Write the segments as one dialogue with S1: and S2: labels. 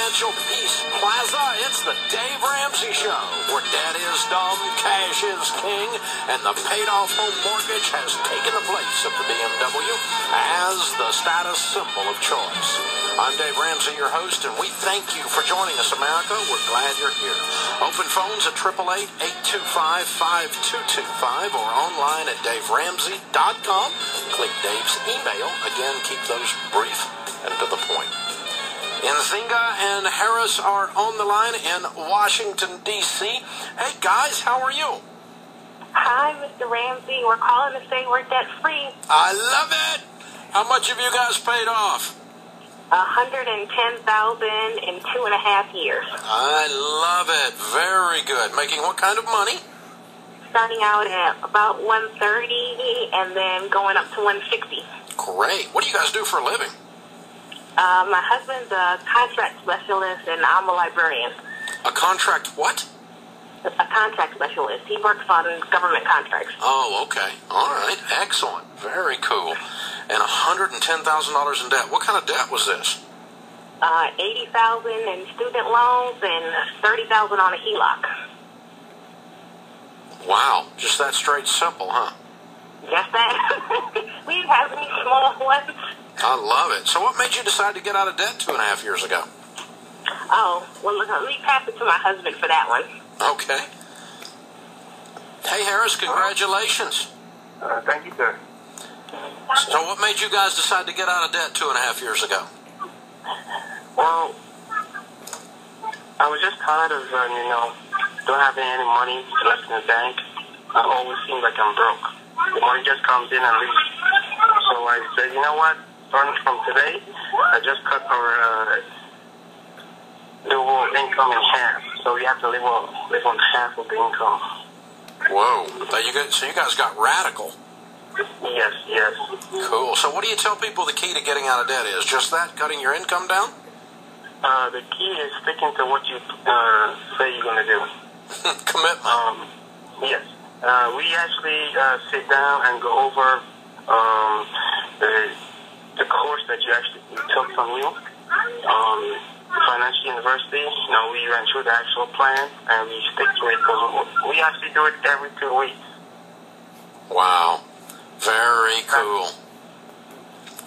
S1: Financial Peace Plaza. It's the Dave Ramsey Show, where debt is dumb, cash is king, and the paid-off home mortgage has taken the place of the BMW as the status symbol of choice. I'm Dave Ramsey, your host, and we thank you for joining us, America. We're glad you're here. Open phones at 888-825-5225 or online at daveramsey.com. Click Dave's email. Again, keep those brief and to the point. Nzinga and Harris are on the line in Washington, D.C. Hey, guys, how are you?
S2: Hi, Mr. Ramsey. We're calling to say we're debt-free.
S1: I love it. How much have you guys paid off?
S2: $110,000 in 2.5 years.
S1: I love it. Very good. Making what kind of money?
S2: Starting out at about $130 and then going up to $160.
S1: Great. What do you guys do for a living?
S2: My husband's a contract specialist, and I'm a librarian.
S1: A contract what?
S2: A contract specialist. He works on government contracts.
S1: Oh, okay. All right. Excellent. Very cool. And $110,000 in debt. What kind of debt was this?
S2: $80,000 in student loans and $30,000 on a HELOC.
S1: Wow. Just that straight simple, huh?
S2: Just that. We didn't have any small ones.
S1: I love it. So what made you decide to get out of debt 2.5 years ago?
S2: Oh, well, look, let me pass it to my husband for that one.
S1: Okay. Hey, Harris, congratulations.
S3: Thank you, sir.
S1: So what made you guys decide to get out of debt 2.5 years ago?
S3: Well, I was just tired of, don't having any money left in the bank. I always seem like I'm broke. The money just comes in and leaves. So I said, you know what? Starting from today, I just cut our whole income in half. So we have to live on half of the income.
S1: Whoa. So you guys got radical.
S3: Yes, yes.
S1: Cool. So what do you tell people the key to getting out of debt is? Just that? Cutting your income down?
S3: The key is sticking to what you say you're going to do.
S1: Commitment.
S3: Yes. We actually sit down and go over the course that you took from you, Financial University. We went through the actual plan and we stick to it because we actually do it every 2 weeks.
S1: Wow. Very cool.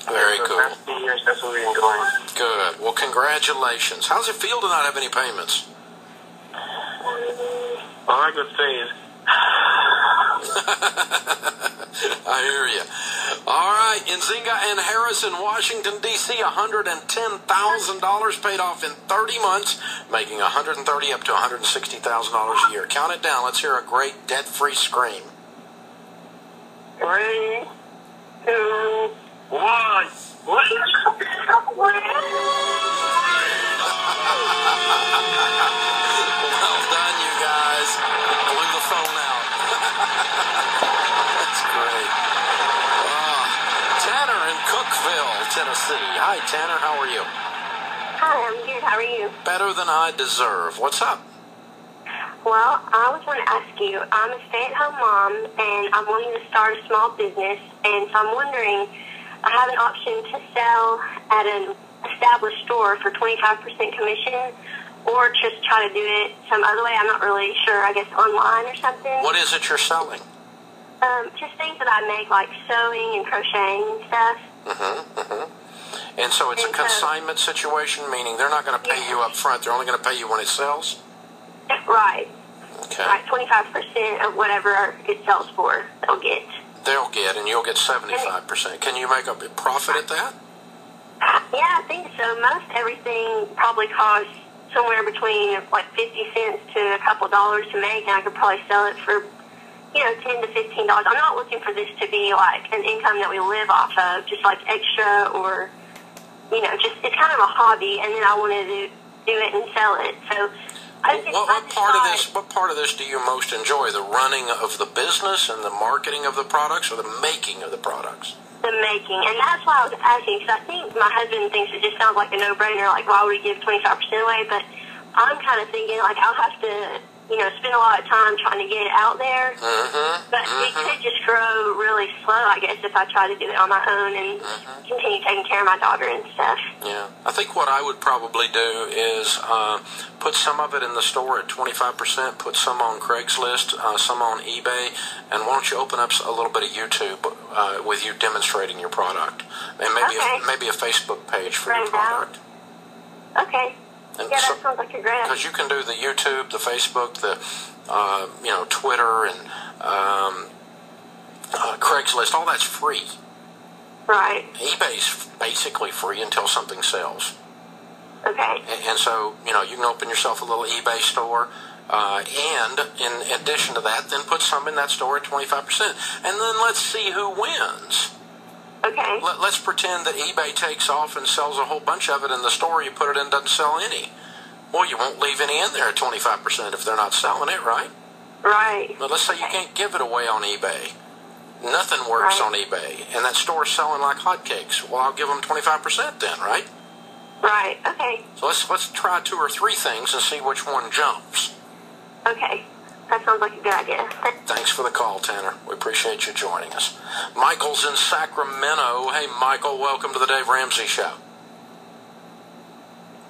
S1: Very cool.
S3: That's 2 years, that's what we've been going.
S1: Good. Well, congratulations. How's it feel to not have any payments?
S3: All I could say is
S1: I hear you. All right, Nzinga and Harris in Washington, D.C., $110,000 paid off in 30 months, making $130,000 up to $160,000 a year. Count it down. Let's hear a great debt-free scream.
S3: 3, 2, 1.
S1: Well done, you guys. Blew the phone out. That's great. Tanner in Cookeville, Tennessee. Hi, Tanner. How are you?
S2: Hi, I'm good. How are you?
S1: Better than I deserve. What's up?
S2: Well, I was going to ask you, I'm a stay-at-home mom, and I'm wanting to start a small business, and so I'm wondering, I have an option to sell at an established store for 25% commission, or just try to do it some other way. I'm not really sure, I guess online or something.
S1: What is it you're selling?
S2: Just things that I make, like sewing and crocheting and stuff.
S1: And so it's a consignment situation, meaning they're not going to pay you up front. They're only going to pay you when it sells?
S2: Right.
S1: Okay.
S2: Right, 25% of whatever it sells for, they'll get.
S1: They'll get, and you'll get 75%. Can you make a profit at that?
S2: Yeah, I think so. Most everything probably costs somewhere between like 50 cents to a couple dollars to make, and I could probably sell it for, $10 to $15. I'm not looking for this to be like an income that we live off of, just like extra or, just it's kind of a hobby, and then I wanted to do it and sell it. So
S1: what part of this do you most enjoy? The running of the business and the marketing of the products, or the making of the products?
S2: The making, and that's why I was asking, because I think my husband thinks it just sounds like a no-brainer, like why would we give 25% away? But I'm kind of thinking like I'll have to spend a lot of time trying to get it out there. But it could just grow really slow, I guess, if I try to do it on my own and continue taking care of my daughter and stuff.
S1: Yeah. I think what I would probably do is put some of it in the store at 25%, put some on Craigslist, some on eBay, and why don't you open up a little bit of YouTube with you demonstrating your product, and maybe a Facebook page for your product.
S2: Okay.
S1: And
S2: yeah, that sounds like a great idea.
S1: Because you can do the YouTube, the Facebook, the Twitter, and Craigslist. All that's free.
S2: Right.
S1: eBay's basically free until something sells.
S2: Okay.
S1: And so, you can open yourself a little eBay store, and in addition to that, then put some in that store at 25%. And then let's see who wins.
S2: Okay.
S1: Let's pretend that eBay takes off and sells a whole bunch of it in the store. You put it in, doesn't sell any. Well, you won't leave any in there at 25% if they're not selling it, right?
S2: Right.
S1: But let's say you can't give it away on eBay. Nothing works on eBay, and that store's selling like hotcakes. Well, I'll give them 25% then, right?
S2: Right. Okay.
S1: So let's try 2 or 3 things and see which one jumps.
S2: Okay. That sounds like a good idea.
S1: Thanks for the call, Tanner. We appreciate you joining us. Michael's in Sacramento. Hey, Michael, welcome to the Dave Ramsey Show.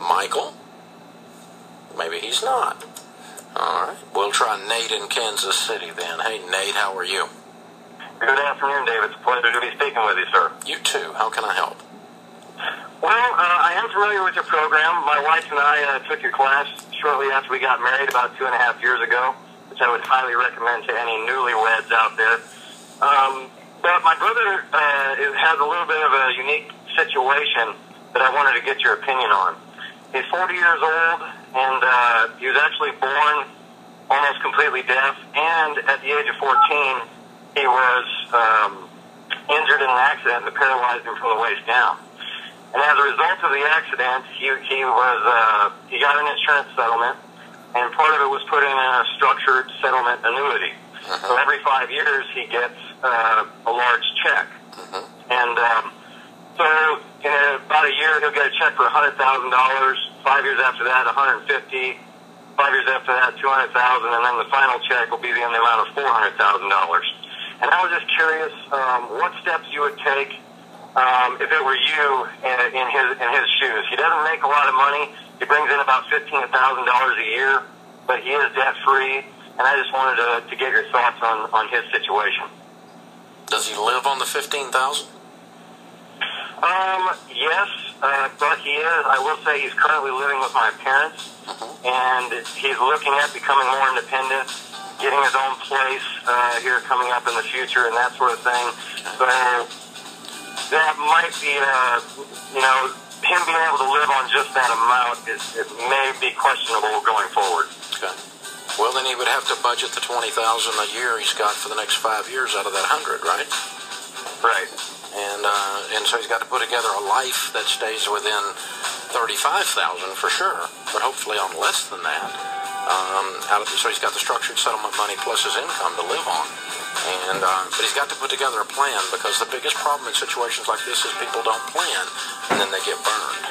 S1: Michael? Maybe he's not. All right. We'll try Nate in Kansas City then. Hey, Nate, how are you?
S3: Good afternoon, Dave. It's a pleasure to be speaking with you, sir.
S1: You too. How can I help?
S3: Well, I am familiar with your program. My wife and I took your class shortly after we got married about 2.5 years ago, which I would highly recommend to any newlyweds out there. But my brother has a little bit of a unique situation that I wanted to get your opinion on. He's 40 years old, and he was actually born almost completely deaf, and at the age of 14, he was injured in an accident that paralyzed him from the waist down. And as a result of the accident, he got an insurance settlement, and part of it was put in a structured settlement annuity. So every 5 years, he gets a large check. And so in about a year, he'll get a check for $100,000. 5 years after that, $150,000. 5 years after that, $200,000, and then the final check will be in the amount of $400,000. And I was just curious what steps you would take if it were you in his shoes. He doesn't make a lot of money. He brings in about $15,000 a year, but he is debt-free, and I just wanted to get your thoughts on his situation.
S1: Does he live on the $15,000?
S3: Yes, but he is. I will say he's currently living with my parents, and he's looking at becoming more independent, getting his own place here coming up in the future and that sort of thing. So that might be, him being able to live on just that amount, it may be questionable going forward.
S1: Okay. Well, then he would have to budget the $20,000 a year he's got for the next 5 years out of that 100, right?
S3: Right.
S1: And so he's got to put together a life that stays within $35,000 for sure, but hopefully on less than that. So he's got the structured settlement money plus his income to live on. But he's got to put together a plan, because the biggest problem in situations like this is people don't plan, and then they get burned.